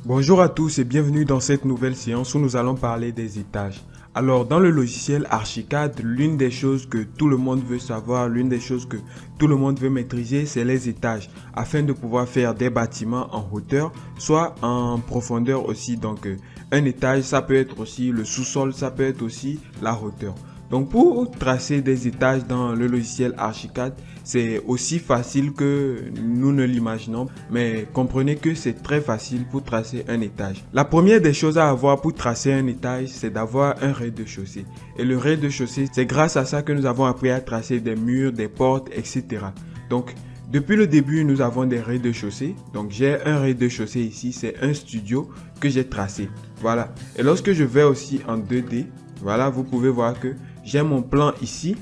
Bonjour à tous et bienvenue dans cette nouvelle séance où nous allons parler des étages. Alors dans le logiciel Archicad, l'une des choses que tout le monde veut savoir, l'une des choses que tout le monde veut maîtriser, c'est les étages afin de pouvoir faire des bâtiments en hauteur, soit en profondeur aussi. Donc un étage, ça peut être aussi le sous-sol, ça peut être aussi la hauteur. Donc pour tracer des étages dans le logiciel Archicad, c'est aussi facile que nous ne l'imaginons, mais comprenez que c'est très facile pour tracer un étage. La première des choses à avoir pour tracer un étage, c'est d'avoir un rez-de-chaussée. Et le rez-de-chaussée, c'est grâce à ça que nous avons appris à tracer des murs, des portes, etc. Donc, depuis le début, nous avons des rez-de-chaussée. Donc, j'ai un rez-de-chaussée ici, c'est un studio que j'ai tracé. Voilà. Et lorsque je vais aussi en 2D, voilà, vous pouvez voir que j'ai mon plan ici.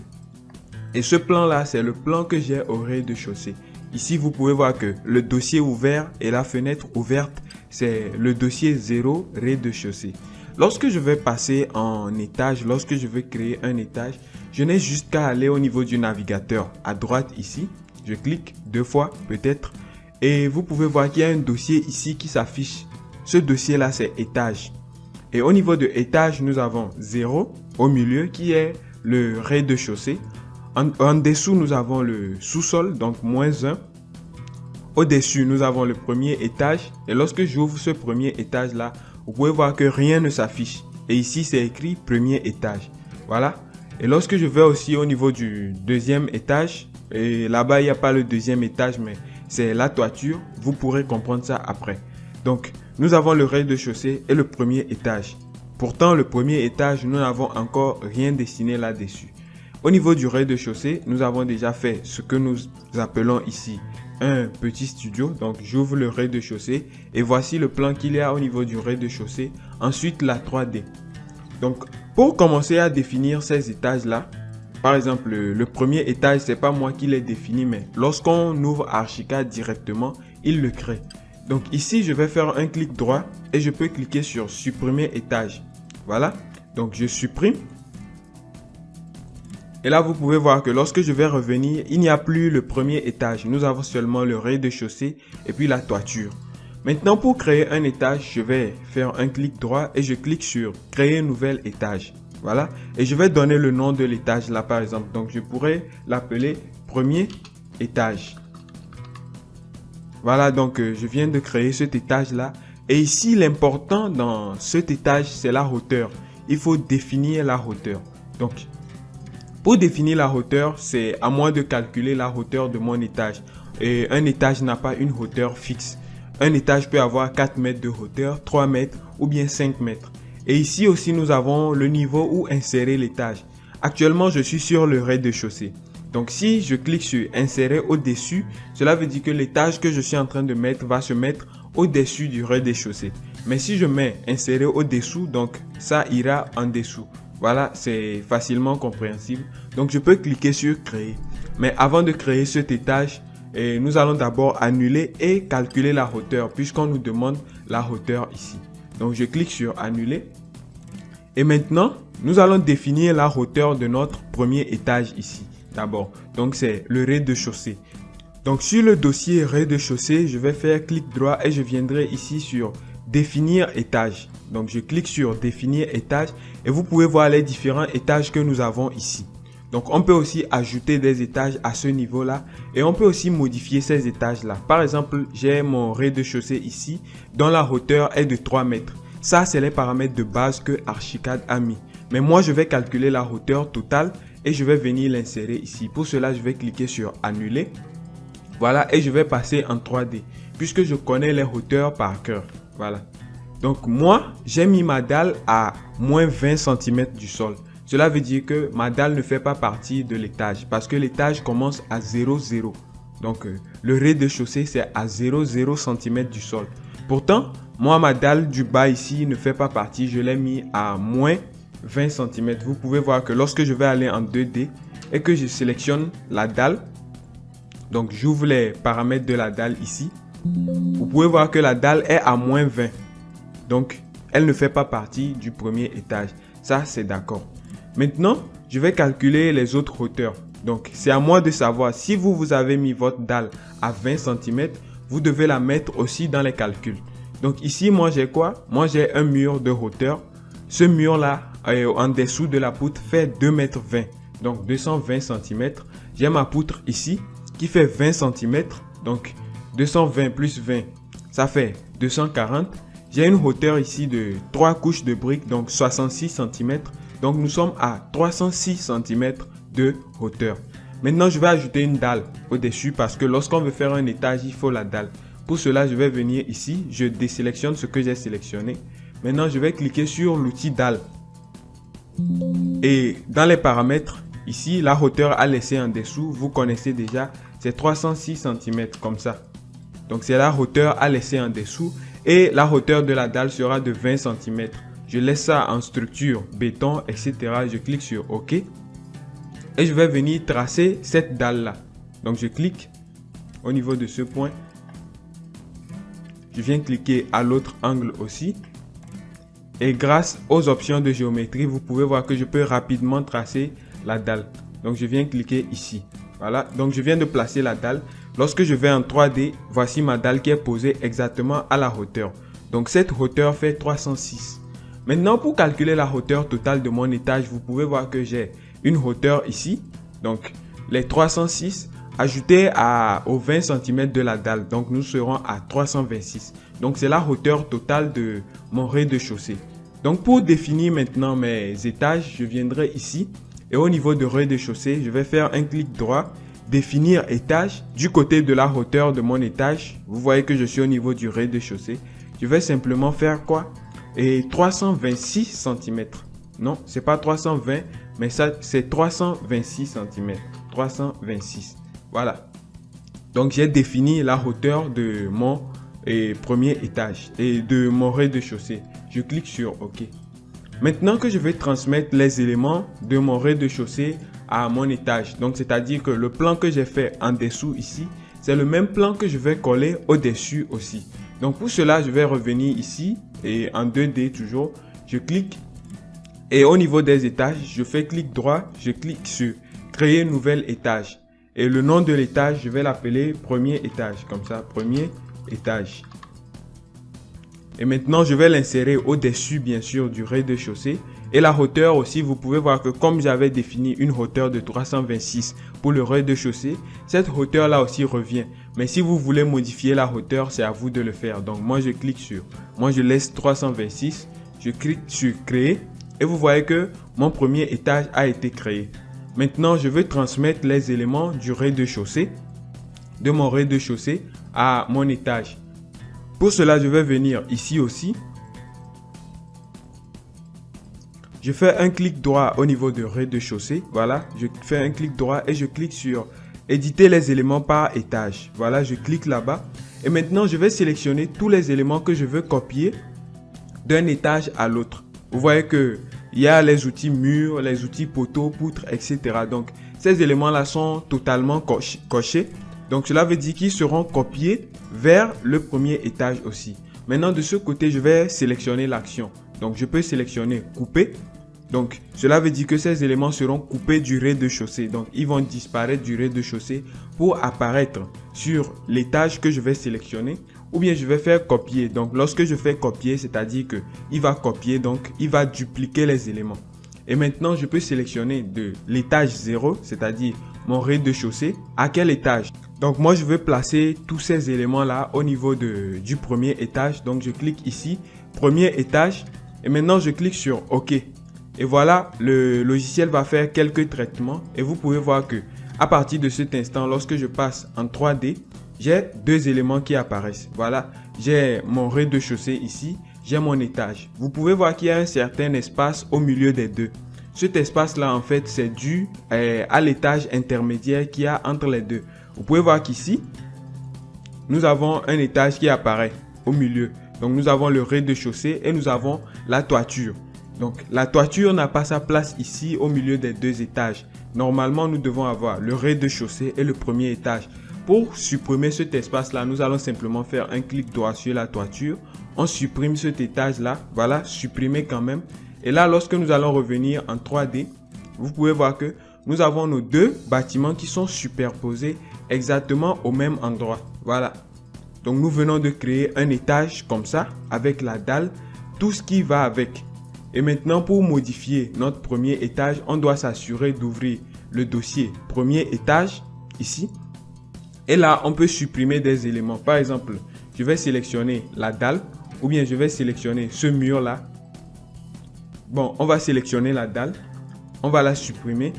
Et ce plan-là, c'est le plan que j'ai au rez-de-chaussée. Ici, vous pouvez voir que le dossier ouvert et la fenêtre ouverte, c'est le dossier 0 rez-de-chaussée. Lorsque je vais passer en étage, lorsque je vais créer un étage, je n'ai juste qu'à aller au niveau du navigateur à droite ici. Je clique 2 fois peut-être. Et vous pouvez voir qu'il y a un dossier ici qui s'affiche. Ce dossier-là, c'est étage. Et au niveau de étage, nous avons 0 au milieu qui est le rez-de-chaussée. En dessous, nous avons le sous-sol, donc -1. Au-dessus, nous avons le premier étage. Et lorsque j'ouvre ce premier étage-là, vous pouvez voir que rien ne s'affiche. Et ici, c'est écrit premier étage. Voilà. Et lorsque je vais aussi au niveau du deuxième étage, et là-bas, il n'y a pas le deuxième étage, mais c'est la toiture. Vous pourrez comprendre ça après. Donc, nous avons le rez-de-chaussée et le premier étage. Pourtant, le premier étage, nous n'avons encore rien dessiné là-dessus. Au niveau du rez-de-chaussée, nous avons déjà fait ce que nous appelons ici un petit studio. Donc, j'ouvre le rez-de-chaussée et voici le plan qu'il y a au niveau du rez-de-chaussée. Ensuite, la 3D. Donc, pour commencer à définir ces étages-là, par exemple, le premier étage, c'est pas moi qui l'ai défini, mais lorsqu'on ouvre Archicad directement, il le crée. Donc, ici, je vais faire un clic droit et je peux cliquer sur supprimer étage. Voilà. Donc, je supprime. Et là, vous pouvez voir que lorsque je vais revenir, il n'y a plus le premier étage. Nous avons seulement le rez-de-chaussée et puis la toiture. Maintenant, pour créer un étage, je vais faire un clic droit et je clique sur créer nouvel étage. Voilà. Et je vais donner le nom de l'étage là, par exemple. Donc, je pourrais l'appeler premier étage. Voilà, donc je viens de créer cet étage là. Et ici, l'important dans cet étage, c'est la hauteur. Il faut définir la hauteur. Donc, pour définir la hauteur, c'est à moi de calculer la hauteur de mon étage. Et un étage n'a pas une hauteur fixe. Un étage peut avoir 4 mètres de hauteur, 3 mètres ou bien 5 mètres. Et ici aussi, nous avons le niveau où insérer l'étage. Actuellement, je suis sur le rez-de-chaussée. Donc, si je clique sur insérer au-dessus, cela veut dire que l'étage que je suis en train de mettre va se mettre au-dessus du rez-de-chaussée. Mais si je mets insérer au-dessous, donc ça ira en dessous. Voilà, c'est facilement compréhensible. Donc, je peux cliquer sur créer. Mais avant de créer cet étage, nous allons d'abord annuler et calculer la hauteur puisqu'on nous demande la hauteur ici. Donc, je clique sur annuler. Et maintenant, nous allons définir la hauteur de notre premier étage ici. D'abord, donc c'est le rez-de-chaussée. Donc, sur le dossier rez-de-chaussée, je vais faire clic droit et je viendrai ici sur définir étage. Donc, je clique sur définir étage et vous pouvez voir les différents étages que nous avons ici. Donc, on peut aussi ajouter des étages à ce niveau-là et on peut aussi modifier ces étages-là. Par exemple, j'ai mon rez-de-chaussée ici dont la hauteur est de 3 mètres. Ça, c'est les paramètres de base que Archicad a mis. Mais moi, je vais calculer la hauteur totale et je vais venir l'insérer ici. Pour cela, je vais cliquer sur annuler. Voilà, et je vais passer en 3D puisque je connais les hauteurs par cœur. Voilà. Donc moi, j'ai mis ma dalle à moins 20 cm du sol. Cela veut dire que ma dalle ne fait pas partie de l'étage parce que l'étage commence à 0,0. Donc le rez-de-chaussée, c'est à 0,0 cm du sol. Pourtant, moi, ma dalle du bas ici ne fait pas partie. Je l'ai mis à moins 20 cm. Vous pouvez voir que lorsque je vais aller en 2D et que je sélectionne la dalle, donc j'ouvre les paramètres de la dalle ici. Vous pouvez voir que la dalle est à moins 20. Donc, elle ne fait pas partie du premier étage. Ça, c'est d'accord. Maintenant, je vais calculer les autres hauteurs. Donc, c'est à moi de savoir si vous avez mis votre dalle à 20 cm, vous devez la mettre aussi dans les calculs. Donc ici, moi j'ai quoi? Moi j'ai un mur de hauteur. Ce mur-là, en dessous de la poutre, fait 2,20 m. Donc 220 cm. J'ai ma poutre ici qui fait 20 cm. Donc 220 plus 20, ça fait 240. J'ai une hauteur ici de 3 couches de briques, donc 66 cm. Donc nous sommes à 306 cm de hauteur. Maintenant, je vais ajouter une dalle au-dessus parce que lorsqu'on veut faire un étage, il faut la dalle. Pour cela, je vais venir ici, je désélectionne ce que j'ai sélectionné. Maintenant, je vais cliquer sur l'outil dalle. Et dans les paramètres, ici, la hauteur à laisser en dessous, vous connaissez déjà, c'est 306 cm comme ça. Donc, c'est la hauteur à laisser en dessous et la hauteur de la dalle sera de 20 cm. Je laisse ça en structure, béton, etc. Je clique sur OK. Et je vais venir tracer cette dalle-là. Donc, je clique au niveau de ce point. Je viens cliquer à l'autre angle aussi. Et grâce aux options de géométrie, vous pouvez voir que je peux rapidement tracer la dalle. Donc, je viens cliquer ici. Voilà. Donc, je viens de placer la dalle. Lorsque je vais en 3D, voici ma dalle qui est posée exactement à la hauteur. Donc, cette hauteur fait 306. Maintenant, pour calculer la hauteur totale de mon étage, vous pouvez voir que j'ai une hauteur ici. Donc, les 306 ajoutés aux 20 cm de la dalle. Donc, nous serons à 326. Donc, c'est la hauteur totale de mon rez-de-chaussée. Donc, pour définir maintenant mes étages, je viendrai ici. Et au niveau de rez-de-chaussée, je vais faire un clic droit, définir étage. Du côté de la hauteur de mon étage, vous voyez que je suis au niveau du rez-de-chaussée. Je vais simplement faire quoi? Et 326 cm. Non, c'est pas 320, mais ça c'est 326 cm. 326. Voilà. Donc j'ai défini la hauteur de mon premier étage et de mon rez-de-chaussée. Je clique sur OK. Maintenant que je vais transmettre les éléments de mon rez-de-chaussée à mon étage. Donc c'est-à-dire que le plan que j'ai fait en dessous ici, c'est le même plan que je vais coller au-dessus aussi. Donc pour cela, je vais revenir ici et en 2D toujours. Je clique. Et au niveau des étages, je fais clic droit, je clique sur créer nouvel étage. Et le nom de l'étage, je vais l'appeler premier étage, comme ça, premier étage. Et maintenant, je vais l'insérer au-dessus, bien sûr, du rez-de-chaussée. Et la hauteur aussi, vous pouvez voir que comme j'avais défini une hauteur de 326 pour le rez-de-chaussée, cette hauteur-là aussi revient. Mais si vous voulez modifier la hauteur, c'est à vous de le faire. Donc moi, je clique sur, moi je laisse 326, je clique sur créer. Et vous voyez que mon premier étage a été créé. Maintenant, je veux transmettre les éléments du rez-de-chaussée, de mon rez-de-chaussée à mon étage. Pour cela, je vais venir ici aussi. Je fais un clic droit au niveau de rez-de-chaussée. Voilà, je fais un clic droit et je clique sur éditer les éléments par étage. Voilà, je clique là-bas. Et maintenant, je vais sélectionner tous les éléments que je veux copier d'un étage à l'autre. Vous voyez que il y a les outils murs, les outils poteaux, poutres, etc. Donc, ces éléments-là sont totalement cochés. Donc, cela veut dire qu'ils seront copiés vers le premier étage aussi. Maintenant, de ce côté, je vais sélectionner l'action. Donc, je peux sélectionner couper. Donc, cela veut dire que ces éléments seront coupés du rez-de-chaussée. Donc, ils vont disparaître du rez-de-chaussée pour apparaître sur l'étage que je vais sélectionner. Ou bien je vais faire copier. Donc lorsque je fais copier, c'est-à-dire que il va copier, donc il va dupliquer les éléments. Et maintenant, je peux sélectionner de l'étage 0, c'est-à-dire mon rez-de-chaussée. À quel étage? Donc moi, je veux placer tous ces éléments-là au niveau du premier étage. Donc je clique ici, premier étage. Et maintenant, je clique sur OK. Et voilà, le logiciel va faire quelques traitements. Et vous pouvez voir que à partir de cet instant, lorsque je passe en 3D, j'ai deux éléments qui apparaissent. Voilà, j'ai mon rez-de-chaussée ici, j'ai mon étage. Vous pouvez voir qu'il y a un certain espace au milieu des deux. Cet espace-là, en fait, c'est dû à l'étage intermédiaire qu'il y a entre les deux. Vous pouvez voir qu'ici, nous avons un étage qui apparaît au milieu. Donc, nous avons le rez-de-chaussée et nous avons la toiture. Donc, la toiture n'a pas sa place ici au milieu des deux étages. Normalement, nous devons avoir le rez-de-chaussée et le premier étage. Pour supprimer cet espace-là, nous allons simplement faire un clic droit sur la toiture. On supprime cet étage-là. Voilà, supprimer quand même. Et là, lorsque nous allons revenir en 3D, vous pouvez voir que nous avons nos deux bâtiments qui sont superposés exactement au même endroit. Voilà. Donc nous venons de créer un étage comme ça avec la dalle, tout ce qui va avec. Et maintenant pour modifier notre premier étage, on doit s'assurer d'ouvrir le dossier premier étage ici. Et là on peut supprimer des éléments. Par exemple, je vais sélectionner la dalle ou bien je vais sélectionner ce mur là. Bon, on va sélectionner la dalle, on va la supprimer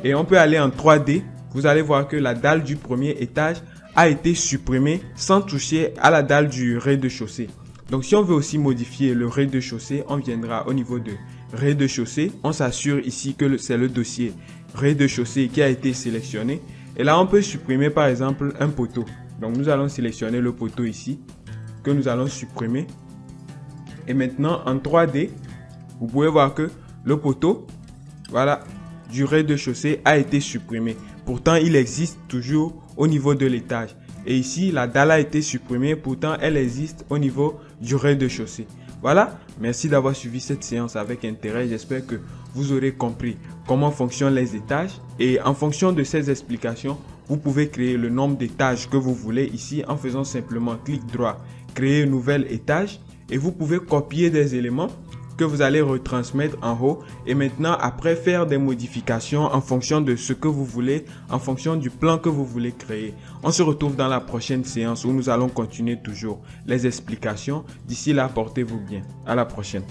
et on peut aller en 3D. Vous allez voir que la dalle du premier étage a été supprimée sans toucher à la dalle du rez-de-chaussée. Donc si on veut aussi modifier le rez-de-chaussée, on viendra au niveau de rez-de-chaussée. On s'assure ici que c'est le dossier rez-de-chaussée qui a été sélectionné. Et là, on peut supprimer par exemple un poteau. Donc nous allons sélectionner le poteau ici que nous allons supprimer. Et maintenant en 3D, vous pouvez voir que le poteau, voilà, du rez-de-chaussée a été supprimé. Pourtant, il existe toujours au niveau de l'étage. Et ici, la dalle a été supprimée. Pourtant, elle existe au niveau du rez-de-chaussée. Voilà. Merci d'avoir suivi cette séance avec intérêt. J'espère que vous aurez compris comment fonctionnent les étages. Et en fonction de ces explications, vous pouvez créer le nombre d'étages que vous voulez ici en faisant simplement clic droit, créer un nouvel étage. Et vous pouvez copier des éléments que vous allez retransmettre en haut et maintenant après faire des modifications en fonction de ce que vous voulez, en fonction du plan que vous voulez créer. On se retrouve dans la prochaine séance où nous allons continuer toujours les explications. D'ici là, portez-vous bien. À la prochaine.